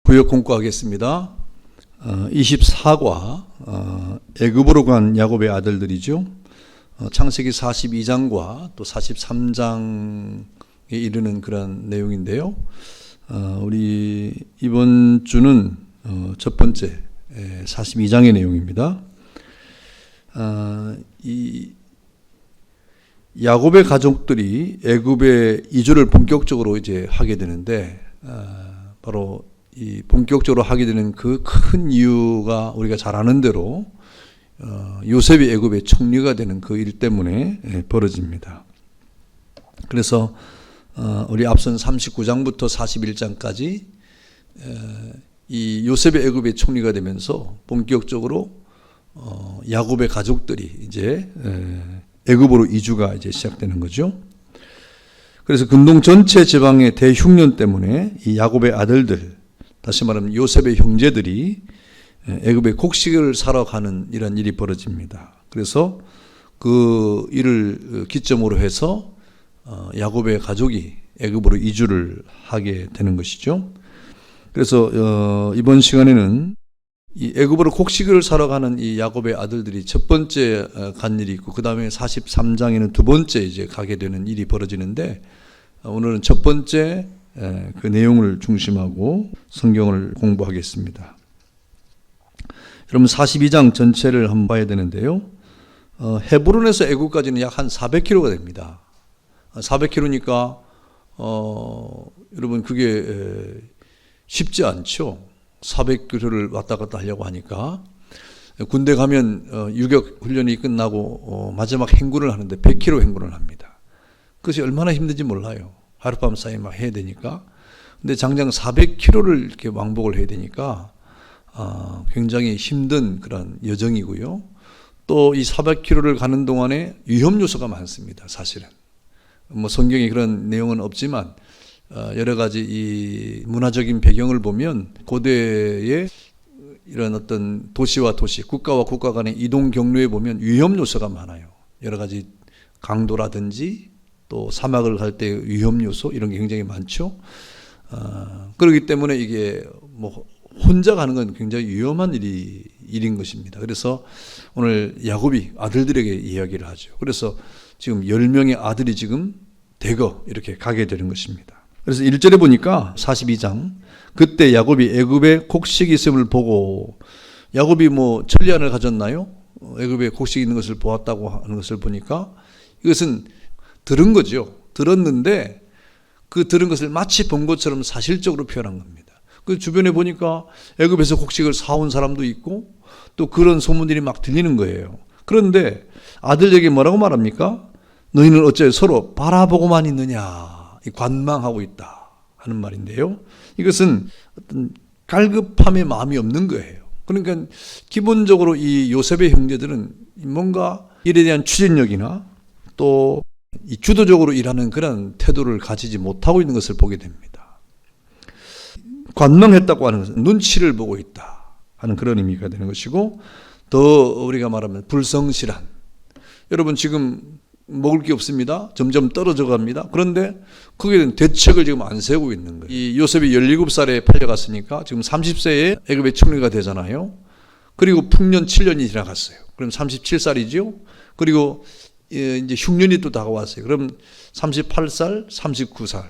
구역 공부하겠습니다. 24과 애굽으로 간 야곱의 아들들이죠. 창세기 42장과 또 43장에 이르는 그런 내용인데요. 우리 이번 주는 첫 번째 42장의 내용입니다. 이 야곱의 가족들이 애굽에 이주를 본격적으로 이제 하게 되는데 바로 이 본격적으로 하게 되는 그 큰 이유가 우리가 잘 아는 대로 요셉이 애굽의 총리가 되는 그 일 때문에 벌어집니다. 그래서 우리 앞선 39장부터 41장까지 이 요셉이 애굽의 총리가 되면서 본격적으로 야곱의 가족들이 이제 애굽으로 이주가 이제 시작되는 거죠. 그래서 근동 전체 지방의 대흉년 때문에 이 야곱의 아들들, 다시 말하면 요셉의 형제들이 애굽의 곡식을 사러 가는 이런 일이 벌어집니다. 그래서 그 일을 기점으로 해서 야곱의 가족이 애굽으로 이주를 하게 되는 것이죠. 그래서 이번 시간에는 이 애굽으로 곡식을 사러 가는 이 야곱의 아들들이 첫 번째 간 일이 있고, 그 다음에 43장에는 두 번째 이제 가게 되는 일이 벌어지는데, 오늘은 첫 번째 그 내용을 중심하고 성경을 공부하겠습니다. 여러분 42장 전체를 한번 봐야 되는데요. 헤브론에서 애굽까지는 약 한 400km가 됩니다. 400km니까 여러분 그게 쉽지 않죠. 400km를 왔다 갔다 하려고 하니까. 군대 가면 유격 훈련이 끝나고 마지막 행군을 하는데 100km 행군을 합니다. 그것이 얼마나 힘든지 몰라요. 하룻밤 사이 막 해야 되니까. 근데 장장 400km를 이렇게 왕복을 해야 되니까 굉장히 힘든 그런 여정이고요. 또 이 400km를 가는 동안에 위험 요소가 많습니다. 사실은. 뭐 성경에 그런 내용은 없지만 여러 가지 이 문화적인 배경을 보면 고대의 이런 어떤 도시와 도시, 국가와 국가 간의 이동 경로에 보면 위험 요소가 많아요. 여러 가지 강도라든지 또 사막을 갈 때 위험 요소 이런 게 굉장히 많죠. 그렇기 때문에 이게 뭐 혼자 가는 건 굉장히 위험한 일인 것입니다. 그래서 오늘 야곱이 아들들에게 이야기를 하죠. 그래서 지금 10명의 아들이 지금 대거 이렇게 가게 되는 것입니다. 그래서 1절에 보니까 42장, 그때 야곱이 애굽에 곡식이 있음을 보고, 야곱이 뭐 천리안을 가졌나요? 애굽에 곡식이 있는 것을 보았다고 하는 것을 보니까 이것은 들은 거죠. 들었는데 그 들은 것을 마치 본 것처럼 사실적으로 표현한 겁니다. 그 주변에 보니까 애굽에서 곡식을 사온 사람도 있고 또 그런 소문들이 막 들리는 거예요. 그런데 아들에게 뭐라고 말합니까? 너희는 어째 서로 바라보고만 있느냐, 관망하고 있다 하는 말인데요. 이것은 어떤 갈급함의 마음이 없는 거예요. 그러니까 기본적으로 이 요셉의 형제들은 뭔가 일에 대한 추진력이나 또 이 주도적으로 일하는 그런 태도를 가지지 못하고 있는 것을 보게 됩니다. 관망했다고 하는 것은 눈치를 보고 있다 하는 그런 의미가 되는 것이고, 더 우리가 말하면 불성실한, 여러분 지금 먹을 게 없습니다. 점점 떨어져 갑니다. 그런데 거기에 대한 대책을 지금 안 세우고 있는 거예요. 이 요셉이 17살에 팔려갔으니까 지금 30세에 애굽의 총리가 되잖아요. 그리고 풍년 7년이 지나갔어요. 그럼 37살이죠. 그리고 이제 흉년이 또 다가왔어요. 그럼 38살, 39살.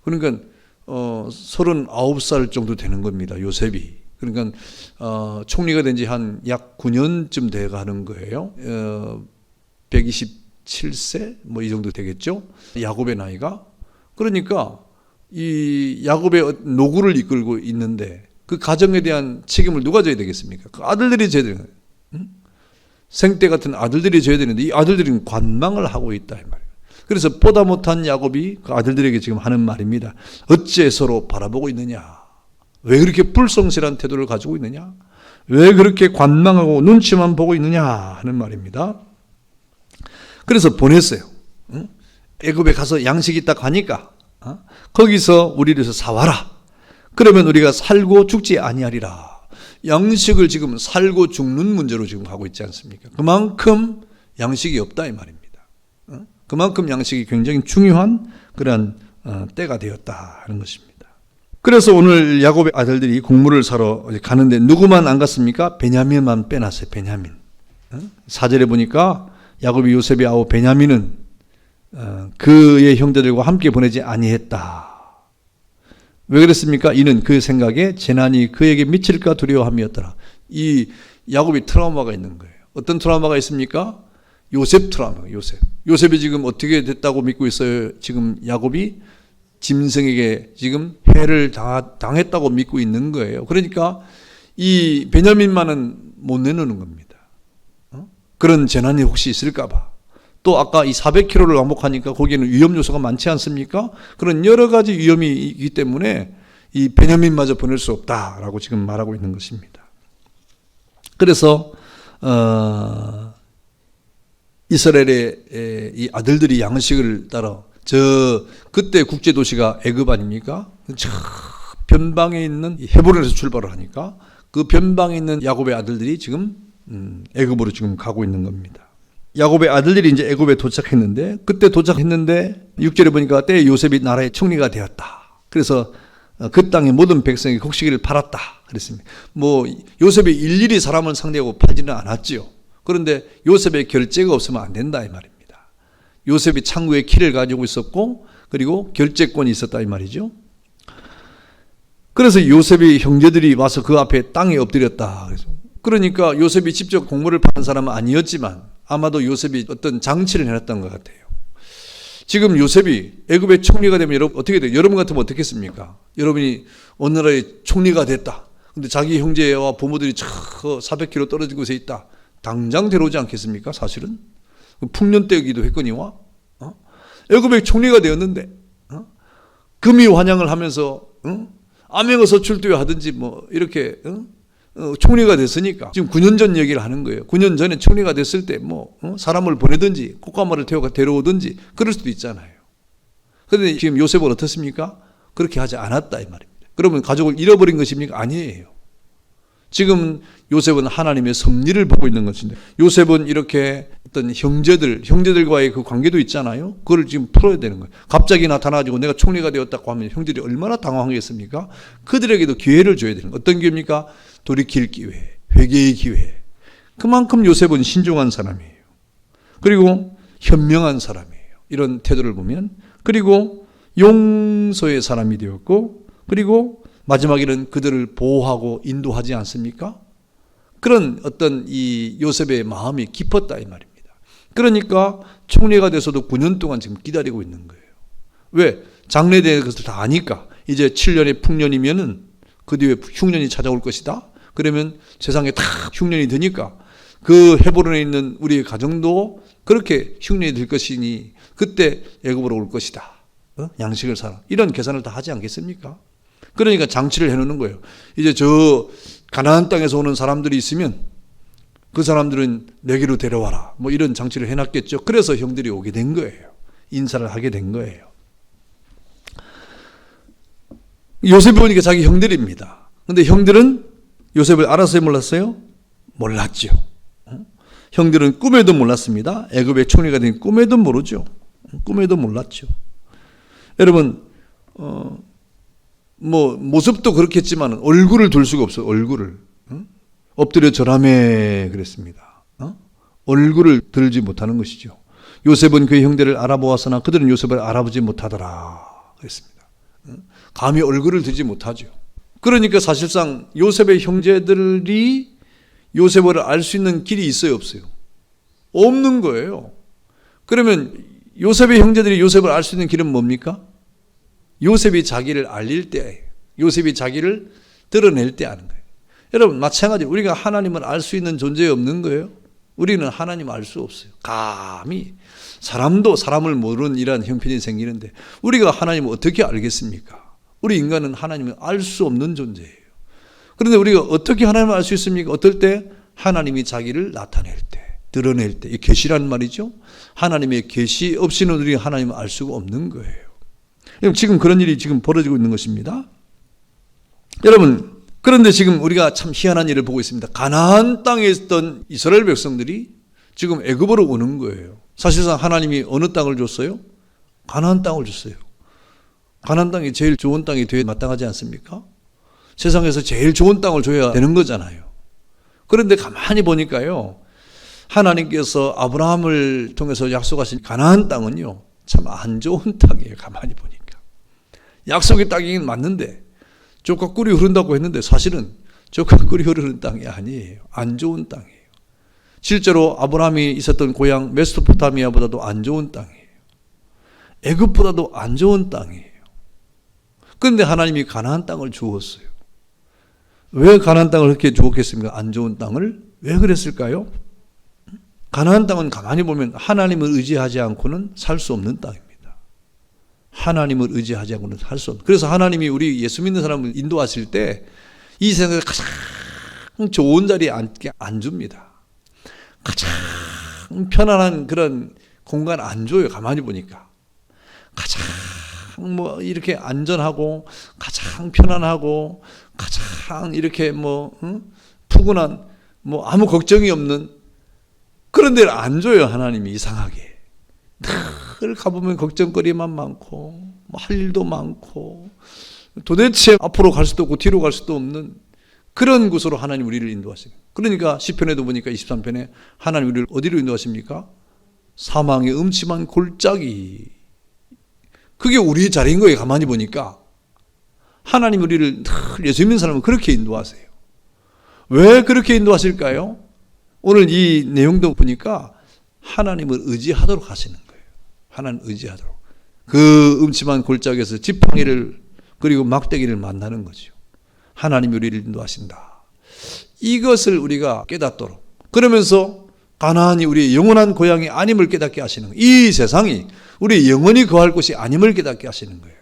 그러니까 39살 정도 되는 겁니다. 요셉이. 그러니까 총리가 된 지 한 약 9년쯤 돼 가는 거예요. 127세 뭐 이 정도 되겠죠. 야곱의 나이가. 그러니까 이 야곱의 노구를 이끌고 있는데 그 가정에 대한 책임을 누가 져야 되겠습니까? 그 아들들이 져야 되는 거예요. 생떼 같은 아들들이 져야 되는데 이 아들들은 관망을 하고 있다 이 말이에요. 그래서 보다 못한 야곱이 그 아들들에게 지금 하는 말입니다. 어째 서로 바라보고 있느냐? 왜 그렇게 불성실한 태도를 가지고 있느냐? 왜 그렇게 관망하고 눈치만 보고 있느냐 하는 말입니다. 그래서 보냈어요. 애굽에 가서 양식이 딱 하니까 거기서 우리를 사와라. 그러면 우리가 살고 죽지 아니하리라. 양식을 지금 살고 죽는 문제로 지금 가고 있지 않습니까? 그만큼 양식이 없다 이 말입니다. 그만큼 양식이 굉장히 중요한 그런 때가 되었다 하는 것입니다. 그래서 오늘 야곱의 아들들이 곡물을 사러 가는데 누구만 안 갔습니까? 베냐민만 빼놨어요. 베냐민. 4절에 보니까 야곱이 요셉이 아우 베냐민은 그의 형제들과 함께 보내지 아니했다. 왜 그랬습니까? 이는 그 생각에 재난이 그에게 미칠까 두려워함이었더라. 이 야곱이 트라우마가 있는 거예요. 어떤 트라우마가 있습니까? 요셉 트라우마. 요셉이 지금 어떻게 됐다고 믿고 있어요? 지금 야곱이 짐승에게 지금 해를 당했다고 믿고 있는 거예요. 그러니까 이 베냐민만은 못 내놓는 겁니다. 그런 재난이 혹시 있을까 봐. 또 아까 이 400km를 왕복하니까 거기에는 위험 요소가 많지 않습니까? 그런 여러 가지 위험이 있기 때문에 이 베냐민마저 보낼 수 없다라고 지금 말하고 있는 것입니다. 그래서 이스라엘의 이 아들들이 양식을 따라 그때 국제 도시가 애굽 아닙니까? 저 변방에 있는 헤브론에서 출발을 하니까 그 변방에 있는 야곱의 아들들이 지금 애굽으로 지금 가고 있는 겁니다. 야곱의 아들들이 이제 애굽에 도착했는데 그때 도착했는데 6절에 보니까 때에 요셉이 나라의 총리가 되었다. 그래서 그 땅의 모든 백성이 곡식을 팔았다. 그랬습니다. 뭐 요셉이 일일이 사람을 상대하고 팔지는 않았지요. 그런데 요셉의 결제가 없으면 안 된다 이 말입니다. 요셉이 창고에 키를 가지고 있었고 그리고 결제권이 있었다 이 말이죠. 그래서 요셉이 형제들이 와서 그 앞에 땅에 엎드렸다. 그러니까 요셉이 직접 곡물을 파는 사람은 아니었지만 아마도 요셉이 어떤 장치를 해놨던 것 같아요. 지금 요셉이 애굽의 총리가 되면 여러분 어떻게 돼요? 여러분 같으면 어떻게 했습니까? 여러분이 어느 나라의 총리가 됐다. 근데 자기 형제와 부모들이 400km 떨어지고 있다. 당장 데려오지 않겠습니까? 사실은 풍년때기도 했거니와 애굽의 총리가 되었는데 금이 환영을 하면서 암행어서 출두에 하든지 뭐 이렇게 총리가 됐으니까 지금 9년 전 얘기를 하는 거예요. 9년 전에 총리가 됐을 때 뭐 사람을 보내든지 꽃가마를 태워 데려오든지 그럴 수도 있잖아요. 그런데 지금 요셉은 어떻습니까? 그렇게 하지 않았다 이 말입니다. 그러면 가족을 잃어버린 것입니까? 아니에요. 지금 요셉은 하나님의 섭리를 보고 있는 것인데 요셉은 이렇게 어떤 형제들과의 그 관계도 있잖아요. 그걸 지금 풀어야 되는 거예요. 갑자기 나타나가지고 내가 총리가 되었다고 하면 형들이 얼마나 당황하겠습니까? 그들에게도 기회를 줘야 되는 거예요. 어떤 기회입니까? 돌이킬 기회, 회개의 기회. 그만큼 요셉은 신중한 사람이에요. 그리고 현명한 사람이에요. 이런 태도를 보면. 그리고 용서의 사람이 되었고 그리고 마지막에는 그들을 보호하고 인도하지 않습니까? 그런 어떤 이 요셉의 마음이 깊었다 이 말입니다. 그러니까 총리가 돼서도 9년 동안 지금 기다리고 있는 거예요. 왜? 장래에 대한 것을 다 아니까 이제 7년의 풍년이면은 그 뒤에 흉년이 찾아올 것이다. 그러면 세상에 다 흉년이 드니까 그 헤브론에 있는 우리의 가정도 그렇게 흉년이 될 것이니 그때 애굽으로 올 것이다. 양식을 사라. 이런 계산을 다 하지 않겠습니까? 그러니까 장치를 해놓는 거예요. 이제 저 가나안 땅에서 오는 사람들이 있으면 그 사람들은 내게로 데려와라. 뭐 이런 장치를 해놨겠죠. 그래서 형들이 오게 된 거예요. 인사를 하게 된 거예요. 요셉이 보니까 자기 형들입니다. 근데 형들은 요셉을 알았어요? 몰랐어요? 몰랐죠. 형들은 꿈에도 몰랐습니다. 애굽의 총리가 된 꿈에도 모르죠. 꿈에도 몰랐죠. 여러분 뭐 모습도 그렇겠지만 얼굴을 둘 수가 없어요. 얼굴을 엎드려 절하매 그랬습니다. 얼굴을 들지 못하는 것이죠. 요셉은 그의 형들을 알아보았으나 그들은 요셉을 알아보지 못하더라 그랬습니다. 감히 얼굴을 들지 못하죠. 그러니까 사실상 요셉의 형제들이 요셉을 알 수 있는 길이 있어요, 없어요? 없는 거예요. 그러면 요셉의 형제들이 요셉을 알 수 있는 길은 뭡니까? 요셉이 자기를 알릴 때, 요셉이 자기를 드러낼 때 아는 거예요. 여러분 마찬가지로 우리가 하나님을 알 수 있는 존재에 없는 거예요. 우리는 하나님을 알 수 없어요. 감히 사람도 사람을 모르는 이러한 형편이 생기는데 우리가 하나님을 어떻게 알겠습니까? 우리 인간은 하나님을 알 수 없는 존재예요. 그런데 우리가 어떻게 하나님을 알 수 있습니까? 어떨 때? 하나님이 자기를 나타낼 때, 드러낼 때. 이 계시라는 말이죠. 하나님의 계시 없이는 우리가 하나님을 알 수가 없는 거예요. 지금 그런 일이 지금 벌어지고 있는 것입니다. 여러분, 그런데 지금 우리가 참 희한한 일을 보고 있습니다. 가나안 땅에 있던 이스라엘 백성들이 지금 애굽으로 오는 거예요. 사실상 하나님이 어느 땅을 줬어요? 가나안 땅을 줬어요. 가나안 땅이 제일 좋은 땅이 되어야 마땅하지 않습니까? 세상에서 제일 좋은 땅을 줘야 되는 거잖아요. 그런데 가만히 보니까요, 하나님께서 아브라함을 통해서 약속하신 가나안 땅은요, 참 안 좋은 땅이에요. 가만히 보니까. 약속의 땅이긴 맞는데 족과 꿀이 흐른다고 했는데 사실은 족과 꿀이 흐르는 땅이 아니에요. 안 좋은 땅이에요. 실제로 아브라함이 있었던 고향 메소포타미아보다도 안 좋은 땅이에요. 애굽보다도 안 좋은 땅이에요. 그런데 하나님이 가나안 땅을 주었어요. 왜 가나안 땅을 그렇게 주었겠습니까? 안 좋은 땅을? 왜 그랬을까요? 가나안 땅은 가만히 보면 하나님을 의지하지 않고는 살 수 없는 땅입니다. 하나님을 의지하지 않고는 살 수 없는. 그래서 하나님이 우리 예수 믿는 사람을 인도하실 때 이 세상에서 가장 좋은 자리에 안 줍니다. 가장 편안한 그런 공간 안 줘요. 가만히 보니까. 가장 이렇게 안전하고 가장 편안하고 가장 이렇게 푸근한 아무 걱정이 없는 그런 데를 안 줘요. 하나님이 이상하게. 늘 가보면 걱정거리만 많고 할 일도 많고 도대체 앞으로 갈 수도 없고 뒤로 갈 수도 없는 그런 곳으로 하나님 우리를 인도하시는. 그러니까 시편에도 보니까 23편에 하나님 우리를 어디로 인도하십니까? 사망의 음침한 골짜기. 그게 우리의 자리인 거예요. 가만히 보니까. 하나님 우리를 늘 예수 믿는 사람은 그렇게 인도하세요. 왜 그렇게 인도하실까요? 오늘 이 내용도 보니까 하나님을 의지하도록 하시는 거예요. 하나님 의지하도록. 그 음침한 골짜기에서 지팡이를 그리고 막대기를 만나는 거죠. 하나님이 우리를 인도하신다. 이것을 우리가 깨닫도록. 그러면서 가나안이 우리의 영원한 고향이 아님을 깨닫게 하시는 거예요. 이 세상이 우리의 영원히 거할 곳이 아님을 깨닫게 하시는 거예요.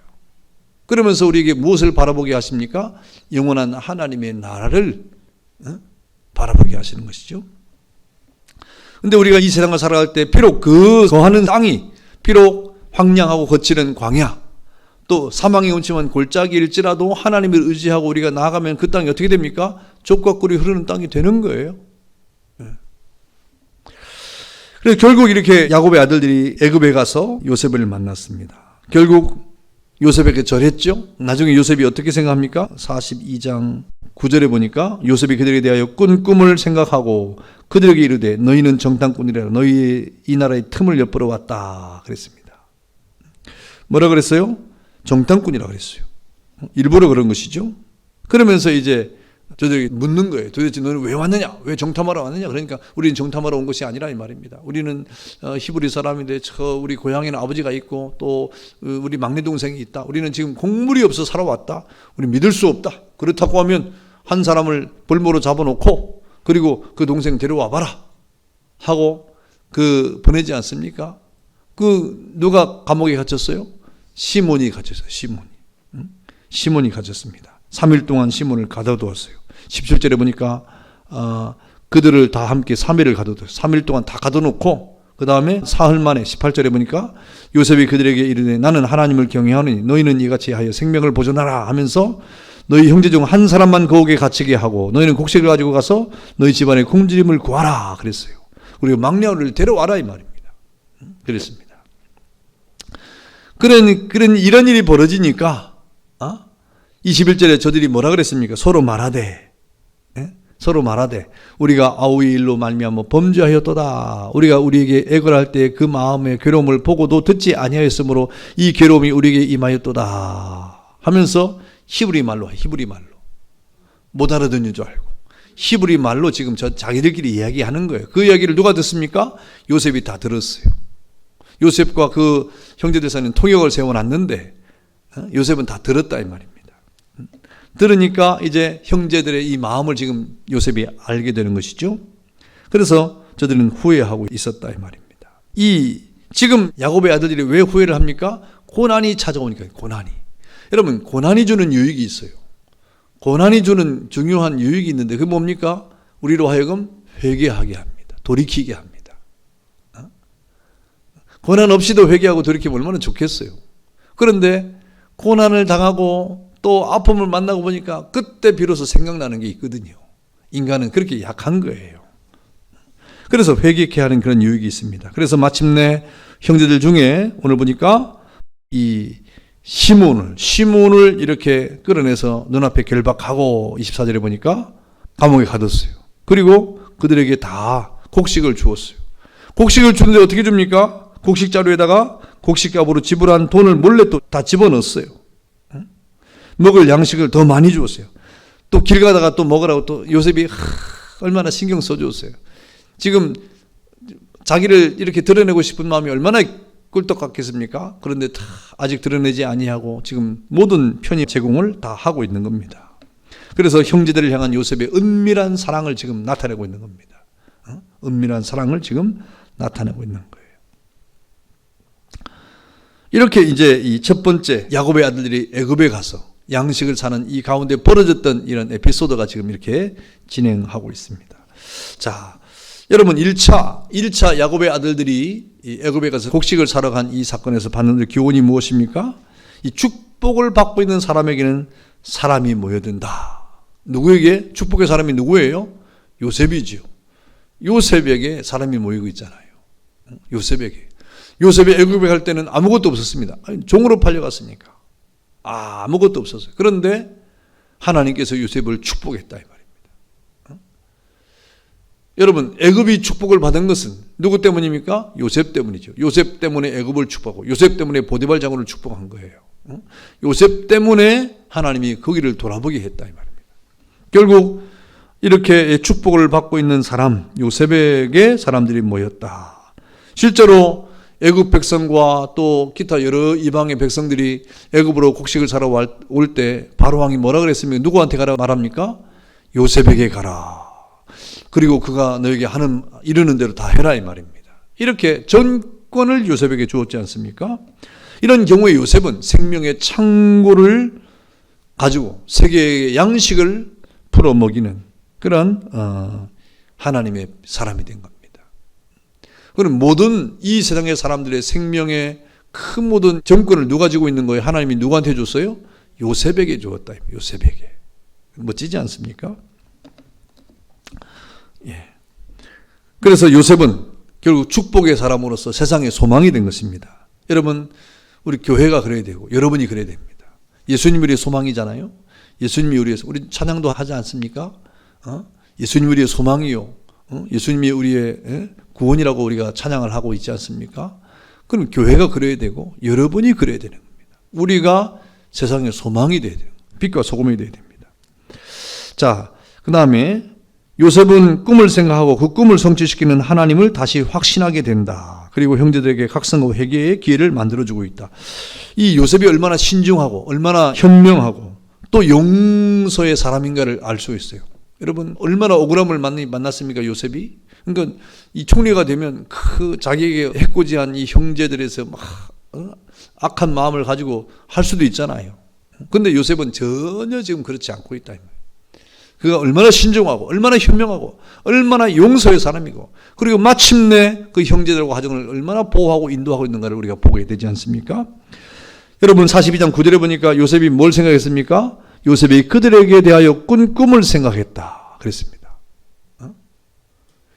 그러면서 우리에게 무엇을 바라보게 하십니까? 영원한 하나님의 나라를 바라보게 하시는 것이죠. 근데 우리가 이 세상을 살아갈 때 비록 그 거하는 땅이 비록 황량하고 거칠은 광야 또 사망의 음침한 골짜기일지라도 하나님을 의지하고 우리가 나아가면 그 땅이 어떻게 됩니까? 족과 꿀이 흐르는 땅이 되는 거예요. 그래서 결국 이렇게 야곱의 아들들이 애굽에 가서 요셉을 만났습니다. 결국 요셉에게 절했죠. 나중에 요셉이 어떻게 생각합니까? 42장 9절에 보니까 요셉이 그들에 대하여 꾼 꿈을 생각하고 그들에게 이르되 너희는 정탐꾼이라 너희의 이 나라의 틈을 엿보러 왔다 그랬습니다. 뭐라 그랬어요? 정탐꾼이라 그랬어요. 일부러 그런 것이죠. 그러면서 이제 저들에게 묻는 거예요. 도대체 너는 왜 왔느냐? 왜 정탐하러 왔느냐? 그러니까 우리는 정탐하러 온 것이 아니라 이 말입니다. 우리는 히브리 사람인데 우리 고향에는 아버지가 있고 또 우리 막내 동생이 있다. 우리는 지금 곡물이 없어 살아왔다. 우리 믿을 수 없다. 그렇다고 하면 한 사람을 볼모로 잡아놓고 그리고 그 동생 데려와 봐라 하고 보내지 않습니까? 누가 감옥에 갇혔어요? 시몬이 갇혔어요. 시몬이 갇혔습니다. 3일 동안 시몬을 가둬두었어요. 17절에 보니까 그들을 다 함께 3일을 가둬두었어요. 3일 동안 다 가둬놓고 그 다음에 사흘 만에 18절에 보니까 요셉이 그들에게 이르되 나는 하나님을 경외하노니 너희는 이같이 하여 생명을 보존하라 하면서 너희 형제 중 한 사람만 거옥에 갇히게 하고 너희는 곡식을 가지고 가서 너희 집안의 굶주림을 구하라 그랬어요. 그리고 막내아들을 데려와라 이 말입니다. 그랬습니다. 이런 일이 벌어지니까 21절에 저들이 뭐라 그랬습니까? 서로 말하되 우리가 아우의 일로 말미암아 범죄하였도다. 우리가 우리에게 애걸할 때 그 마음의 괴로움을 보고도 듣지 아니하였으므로 이 괴로움이 우리에게 임하였도다 하면서 히브리 말로 못 알아듣는 줄 알고 히브리 말로 지금 자기들끼리 이야기하는 거예요. 그 이야기를 누가 듣습니까? 요셉이 다 들었어요. 요셉과 그 형제들 사이는 통역을 세워놨는데 요셉은 다 들었다 이 말입니다. 들으니까 이제 형제들의 이 마음을 지금 요셉이 알게 되는 것이죠. 그래서 저들은 후회하고 있었다 이 말입니다. 지금 야곱의 아들들이 왜 후회를 합니까? 고난이 찾아오니까. 고난이. 여러분 고난이 주는 유익이 있어요. 고난이 주는 중요한 유익이 있는데 그게 뭡니까? 우리로 하여금 회개하게 합니다. 돌이키게 합니다. 고난 없이도 회개하고 돌이키면 얼마나 좋겠어요. 그런데 고난을 당하고 또 아픔을 만나고 보니까 그때 비로소 생각나는 게 있거든요. 인간은 그렇게 약한 거예요. 그래서 회개케 하는 그런 유익이 있습니다. 그래서 마침내 형제들 중에 오늘 보니까 이 시몬을 이렇게 끌어내서 눈앞에 결박하고 24절에 보니까 감옥에 가뒀어요. 그리고 그들에게 다 곡식을 주었어요. 곡식을 주는데 어떻게 줍니까? 곡식 자루에다가 곡식값으로 지불한 돈을 몰래 또 다 집어넣었어요. 먹을 양식을 더 많이 주었어요. 또 길 가다가 또 먹으라고 또 요셉이 얼마나 신경 써주었어요. 지금 자기를 이렇게 드러내고 싶은 마음이 얼마나 꿀떡 같겠습니까? 그런데 다 아직 드러내지 아니하고 지금 모든 편의 제공을 다 하고 있는 겁니다. 그래서 형제들을 향한 요셉의 은밀한 사랑을 지금 나타내고 있는 겁니다. 은밀한 사랑을 지금 나타내고 있는 거예요. 이렇게 이제 이 첫 번째 야곱의 아들들이 애굽에 가서 양식을 사는 이 가운데 벌어졌던 이런 에피소드가 지금 이렇게 진행하고 있습니다. 자, 여러분 1차 야곱의 아들들이 이 애굽에 가서 곡식을 사러 간 이 사건에서 받는 교훈이 무엇입니까? 이 축복을 받고 있는 사람에게는 사람이 모여든다. 누구에게? 축복의 사람이 누구예요? 요셉이지요. 요셉에게 사람이 모이고 있잖아요. 요셉이 애굽에 갈 때는 아무것도 없었습니다. 종으로 팔려갔으니까 아무것도 없었어요. 그런데 하나님께서 요셉을 축복했다 이 말입니다. 여러분, 애굽이 축복을 받은 것은 누구 때문입니까? 요셉 때문이죠. 요셉 때문에 애굽을 축복하고 요셉 때문에 보디발 장군을 축복한 거예요. 요셉 때문에 하나님이 거기를 돌아보게 했다 이 말입니다. 결국 이렇게 축복을 받고 있는 사람 요셉에게 사람들이 모였다. 실제로 애굽 백성과 또 기타 여러 이방의 백성들이 애굽으로 곡식을 사러 올 때 바로왕이 뭐라 그랬습니까? 누구한테 가라 말합니까? 요셉에게 가라. 그리고 그가 너에게 이르는 대로 다 해라 이 말입니다. 이렇게 전권을 요셉에게 주었지 않습니까? 이런 경우에 요셉은 생명의 창고를 가지고 세계의 양식을 풀어 먹이는 그런 하나님의 사람이 된 겁니다. 그럼 모든 이 세상의 사람들의 생명의 큰 모든 정권을 누가 지고 있는 거예요? 하나님이 누구한테 줬어요? 요셉에게 주었다. 요셉에게. 멋지지 않습니까? 예. 그래서 요셉은 결국 축복의 사람으로서 세상의 소망이 된 것입니다. 여러분, 우리 교회가 그래야 되고 여러분이 그래야 됩니다. 예수님이 우리의 소망이잖아요. 예수님이 우리 찬양도 하지 않습니까? 예수님이 우리의 소망이요. 예수님이 우리의 구원이라고 우리가 찬양을 하고 있지 않습니까? 그럼 교회가 그래야 되고 여러분이 그래야 되는 겁니다. 우리가 세상의 소망이 돼야 돼요. 빛과 소금이 돼야 됩니다. 자, 그 다음에 요셉은 꿈을 생각하고 그 꿈을 성취시키는 하나님을 다시 확신하게 된다. 그리고 형제들에게 각성과 회개의 기회를 만들어주고 있다. 이 요셉이 얼마나 신중하고 얼마나 현명하고 또 용서의 사람인가를 알 수 있어요. 여러분, 얼마나 억울함을 만났습니까, 요셉이? 그러니까 이 총리가 되면 그 자기에게 해코지한 이 형제들에서 막 악한 마음을 가지고 할 수도 있잖아요. 근데 요셉은 전혀 지금 그렇지 않고 있다. 그가 얼마나 신중하고 얼마나 현명하고 얼마나 용서의 사람이고 그리고 마침내 그 형제들과 가정을 얼마나 보호하고 인도하고 있는가를 우리가 보게 되지 않습니까? 여러분 42장 9절에 보니까 요셉이 뭘 생각했습니까? 요셉이 그들에게 대하여 꾼 꿈을 생각했다 그랬습니다.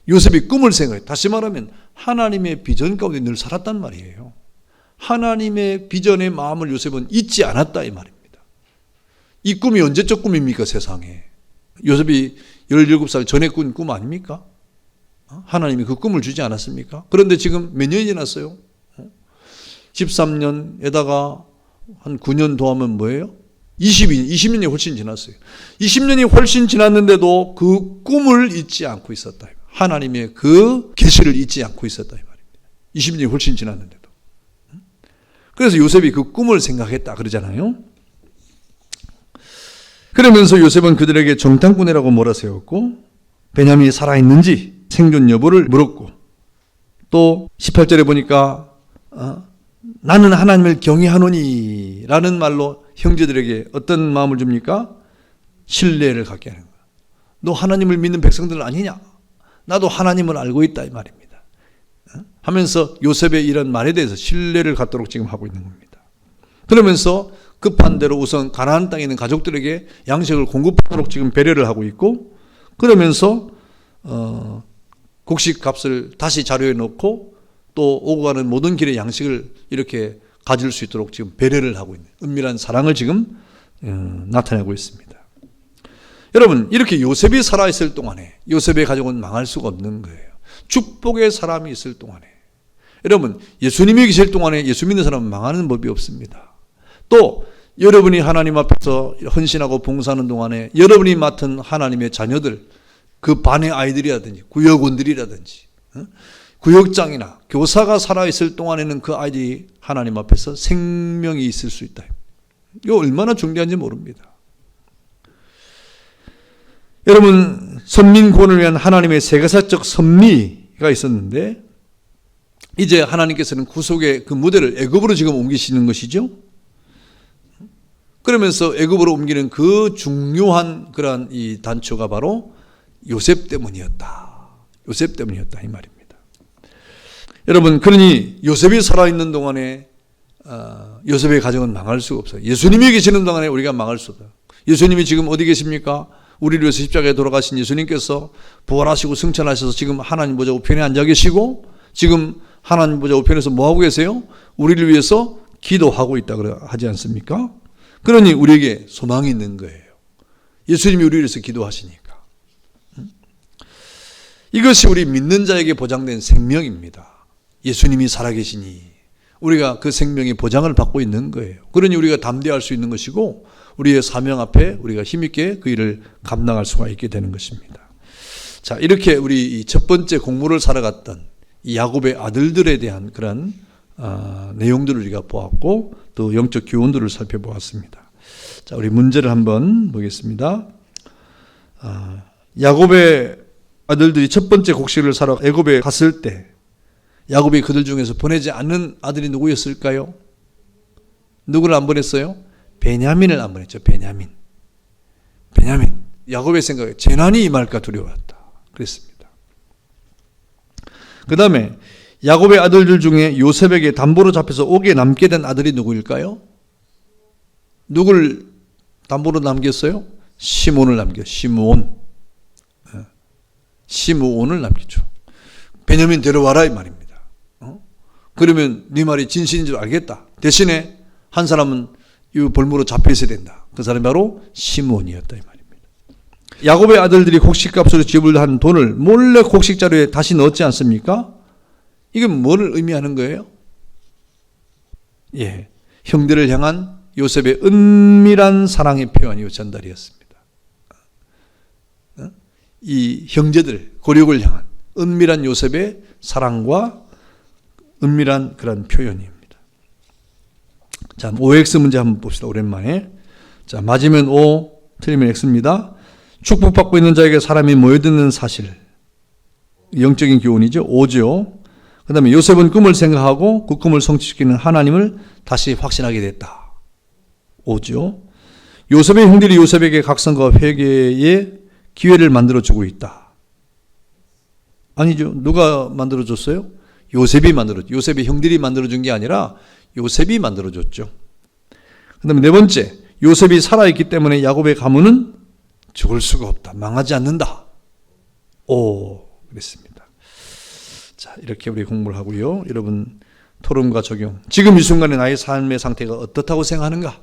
요셉이 꿈을 생각했다. 다시 말하면 하나님의 비전 가운데 늘 살았단 말이에요. 하나님의 비전의 마음을 요셉은 잊지 않았다 이 말입니다. 이 꿈이 언제적 꿈입니까 세상에? 요셉이 17살 전에 꾼 꿈 아닙니까? 하나님이 그 꿈을 주지 않았습니까? 그런데 지금 몇 년이 지났어요? 13년에다가 한 9년 더하면 뭐예요? 20년이 훨씬 지났어요. 20년이 훨씬 지났는데도 그 꿈을 잊지 않고 있었다. 하나님의 그 계시를 잊지 않고 있었다 이 말입니다. 20년이 훨씬 지났는데도. 그래서 요셉이 그 꿈을 생각했다 그러잖아요. 그러면서 요셉은 그들에게 정탐꾼이라고 몰아세웠고 베냐민이 살아있는지 생존 여부를 물었고 또 18절에 보니까 나는 하나님을 경외하노니 라는 말로 형제들에게 어떤 마음을 줍니까? 신뢰를 갖게 하는 거야. 너 하나님을 믿는 백성들 아니냐? 나도 하나님을 알고 있다 이 말입니다. 하면서 요셉의 이런 말에 대해서 신뢰를 갖도록 지금 하고 있는 겁니다. 그러면서 급한 대로 우선 가나안 땅에 있는 가족들에게 양식을 공급하도록 지금 배려를 하고 있고 그러면서 곡식 값을 다시 자료에 넣고 또 오고 가는 모든 길에 양식을 이렇게 가질 수 있도록 지금 배려를 하고 있는 은밀한 사랑을 지금 나타내고 있습니다. 여러분, 이렇게 요셉이 살아있을 동안에 요셉의 가족은 망할 수가 없는 거예요. 축복의 사람이 있을 동안에. 여러분, 예수님이 계실 동안에 예수 믿는 사람은 망하는 법이 없습니다. 또 여러분이 하나님 앞에서 헌신하고 봉사하는 동안에 여러분이 맡은 하나님의 자녀들, 그 반의 아이들이라든지 구역원들이라든지 구역장이나 교사가 살아있을 동안에는 그 아이들이 하나님 앞에서 생명이 있을 수 있다. 이거 얼마나 중요한지 모릅니다. 여러분, 선민 구원을 위한 하나님의 세계사적 섭리가 있었는데 이제 하나님께서는 구속의 그 무대를 애굽으로 지금 옮기시는 것이죠. 그러면서 애굽으로 옮기는 그 중요한 그러한 이 단초가 바로 요셉 때문이었다. 요셉 때문이었다 이 말입니다. 여러분, 그러니 요셉이 살아있는 동안에 요셉의 가정은 망할 수가 없어요. 예수님이 계시는 동안에 우리가 망할 수 없어요. 예수님이 지금 어디 계십니까? 우리를 위해서 십자가에 돌아가신 예수님께서 부활하시고 승천하셔서 지금 하나님 보좌 우편에 앉아 계시고 지금 하나님 보좌 우편에서 뭐하고 계세요? 우리를 위해서 기도하고 있다고 하지 않습니까? 그러니 우리에게 소망이 있는 거예요. 예수님이 우리를 위해서 기도하시니까. 이것이 우리 믿는 자에게 보장된 생명입니다. 예수님이 살아계시니 우리가 그 생명의 보장을 받고 있는 거예요. 그러니 우리가 담대할 수 있는 것이고 우리의 사명 앞에 우리가 힘있게 그 일을 감당할 수가 있게 되는 것입니다. 자, 이렇게 우리 첫 번째 공무를 살아갔던 이 야곱의 아들들에 대한 그런 내용들을 우리가 보았고 또 영적 교훈들을 살펴보았습니다. 자, 우리 문제를 한번 보겠습니다. 야곱의 아들들이 첫 번째 곡식을 사러 애굽에 갔을 때 야곱이 그들 중에서 보내지 않는 아들이 누구였을까요? 누구를 안 보냈어요? 베냐민을 안 보냈죠. 베냐민. 야곱의 생각에 재난이 임할까 두려웠다. 그랬습니다. 그 다음에 야곱의 아들들 중에 요셉에게 담보로 잡혀서 옥에 남게 된 아들이 누구일까요? 누굴 담보로 남겼어요? 시몬을 남겨. 시므온을 남기죠. 베냐민 데려와라 이 말입니다. 그러면 네 말이 진실인 줄 알겠다. 대신에 한 사람은 이 볼모로 잡혀 있어야 된다. 그 사람이 바로 시므온이었다 이 말입니다. 야곱의 아들들이 곡식값으로 지불한 돈을 몰래 곡식자루에 다시 넣었지 않습니까? 이게 뭐를 의미하는 거예요? 예, 형들을 향한 요셉의 은밀한 사랑의 표현이 전달이었습니다. 이 형제들, 고력을 향한 은밀한 요셉의 사랑과 은밀한 그런 표현입니다. 자, OX 문제 한번 봅시다. 오랜만에. 자, 맞으면 O, 틀리면 X입니다. 축복받고 있는 자에게 사람이 모여드는 사실. 영적인 교훈이죠. O죠. 그 다음에 요셉은 꿈을 생각하고 그 꿈을 성취시키는 하나님을 다시 확신하게 됐다. O죠. 요셉의 형들이 요셉에게 각성과 회개의 기회를 만들어주고 있다. 아니죠. 누가 만들어줬어요? 요셉의 형들이 만들어준 게 아니라 요셉이 만들어줬죠. 그 다음에 네 번째, 요셉이 살아있기 때문에 야곱의 가문은 죽을 수가 없다. 망하지 않는다. 오, 그랬습니다. 자, 이렇게 우리 공부를 하고요. 여러분, 토론과 적용. 지금 이 순간에 나의 삶의 상태가 어떻다고 생각하는가?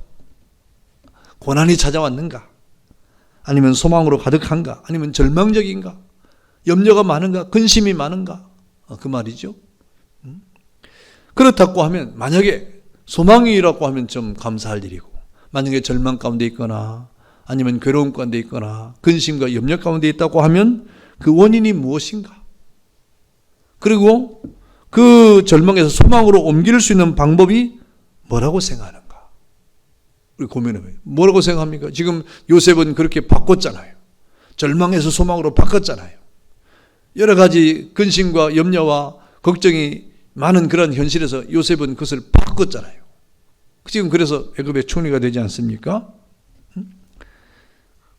고난이 찾아왔는가? 아니면 소망으로 가득한가? 아니면 절망적인가? 염려가 많은가? 근심이 많은가? 그 말이죠. 그렇다고 하면 만약에 소망이라고 하면 좀 감사할 일이고 만약에 절망 가운데 있거나 아니면 괴로움 가운데 있거나 근심과 염려 가운데 있다고 하면 그 원인이 무엇인가? 그리고 그 절망에서 소망으로 옮길 수 있는 방법이 뭐라고 생각하는가? 우리 고민해봐요. 뭐라고 생각합니까? 지금 요셉은 그렇게 바꿨잖아요. 절망에서 소망으로 바꿨잖아요. 여러 가지 근심과 염려와 걱정이 많은 그런 현실에서 요셉은 그것을 바꿨잖아요. 지금 그래서 애굽의 총리가 되지 않습니까?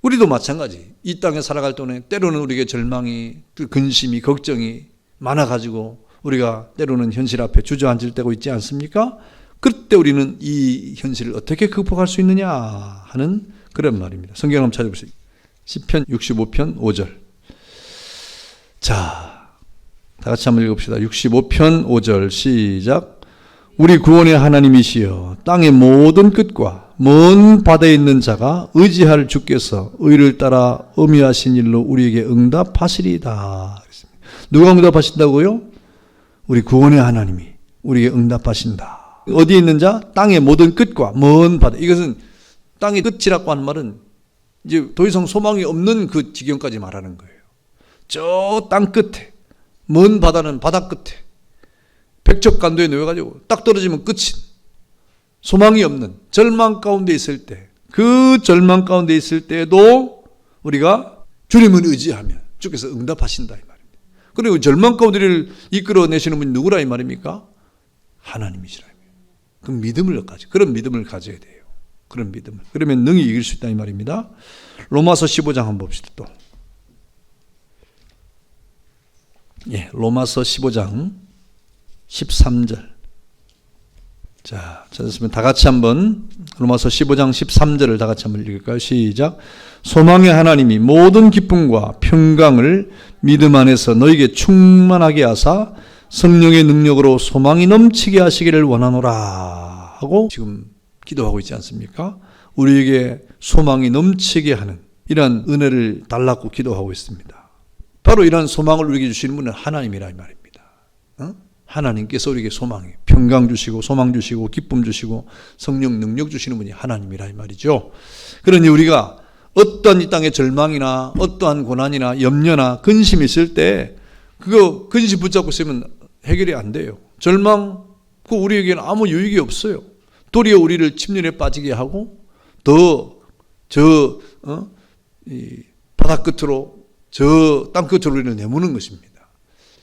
우리도 마찬가지. 이 땅에 살아갈 동안에 때로는 우리에게 절망이, 근심이, 걱정이 많아가지고 우리가 때로는 현실 앞에 주저앉을 때가 있지 않습니까? 그때 우리는 이 현실을 어떻게 극복할 수 있느냐 하는 그런 말입니다. 성경 한번 찾아보세요. 시편 65편 5절. 자, 다 같이 한번 읽읍시다. 65편 5절 시작. 우리 구원의 하나님이시여 땅의 모든 끝과 먼 바다에 있는 자가 의지할 주께서 의를 따라 어미하신 일로 우리에게 응답하시리다. 누가 응답하신다고요? 우리 구원의 하나님이 우리에게 응답하신다. 어디에 있는 자? 땅의 모든 끝과 먼 바다. 이것은 땅의 끝이라고 하는 말은 이제 더 이상 소망이 없는 그 지경까지 말하는 거예요. 저 땅 끝에, 먼 바다는 바다 끝에 백척간도에 놓여가지고 딱 떨어지면 끝인, 소망이 없는 절망 가운데 있을 때, 그 절망 가운데 있을 때에도 우리가 주님을 의지하면 주께서 응답하신다 이 말입니다. 그리고 절망 가운데를 이끌어내시는 분이 누구라 이 말입니까? 하나님이시라. 그 믿음을 그런 믿음을 가져야 돼요. 그런 믿음을. 그러면 능히 이길 수 있다 이 말입니다. 로마서 15장 한번 봅시다. 또 로마서 15장 13절. 자, 찾았으면 다 같이 한번 로마서 15장 13절을 다 같이 한번 읽을까요? 시작. 소망의 하나님이 모든 기쁨과 평강을 믿음 안에서 너에게 충만하게 하사 성령의 능력으로 소망이 넘치게 하시기를 원하노라 하고 지금 기도하고 있지 않습니까? 우리에게 소망이 넘치게 하는 이러한 은혜를 달라고 기도하고 있습니다. 바로 이러한 소망을 우리에게 주시는 분은 하나님이라 이 말입니다. 하나님께서 우리에게 소망에 평강 주시고 소망 주시고 기쁨 주시고 성령 능력 주시는 분이 하나님이라 이 말이죠. 그러니 우리가 어떠한 이 땅의 절망이나 어떠한 고난이나 염려나 근심이 있을 때 그거 근심 붙잡고 있으면 해결이 안 돼요. 절망, 그 우리에게는 아무 유익이 없어요. 도리어 우리를 침륜에 빠지게 하고 더 바다 끝으로 저 땅 끝으로 우리를 내모는 것입니다.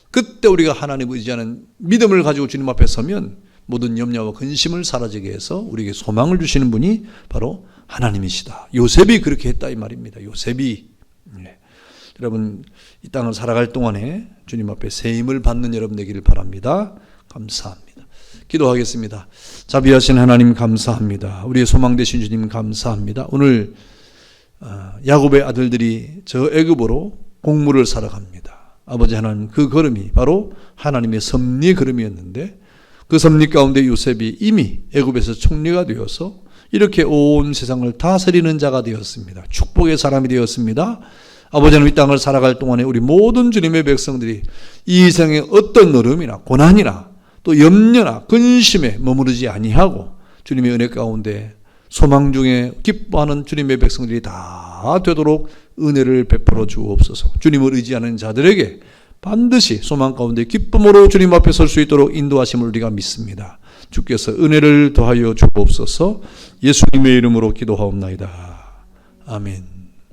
그때 우리가 하나님을 의지하는 믿음을 가지고 주님 앞에 서면 모든 염려와 근심을 사라지게 해서 우리에게 소망을 주시는 분이 바로 하나님이시다. 요셉이 그렇게 했다 이 말입니다. 요셉이. 여러분 이 땅을 살아갈 동안에 주님 앞에 새 힘을 받는 여러분 되기를 바랍니다. 감사합니다. 기도하겠습니다. 자비하신 하나님 감사합니다. 우리의 소망 되신 주님 감사합니다. 오늘 야곱의 아들들이 저 애굽으로 곡물을 사러 갑니다. 아버지 하나님, 그 걸음이 바로 하나님의 섭리의 걸음이었는데 그 섭리 가운데 요셉이 이미 애굽에서 총리가 되어서 이렇게 온 세상을 다스리는 자가 되었습니다. 축복의 사람이 되었습니다. 아버지 하나님, 이 땅을 살아갈 동안에 우리 모든 주님의 백성들이 이 세상의 어떤 어려움이나 고난이나 또 염려나 근심에 머무르지 아니하고 주님의 은혜 가운데 소망 중에 기뻐하는 주님의 백성들이 다 되도록 은혜를 베풀어 주옵소서. 주님을 의지하는 자들에게 반드시 소망 가운데 기쁨으로 주님 앞에 설 수 있도록 인도하심을 우리가 믿습니다. 주께서 은혜를 더하여 주옵소서. 예수님의 이름으로 기도하옵나이다. 아멘.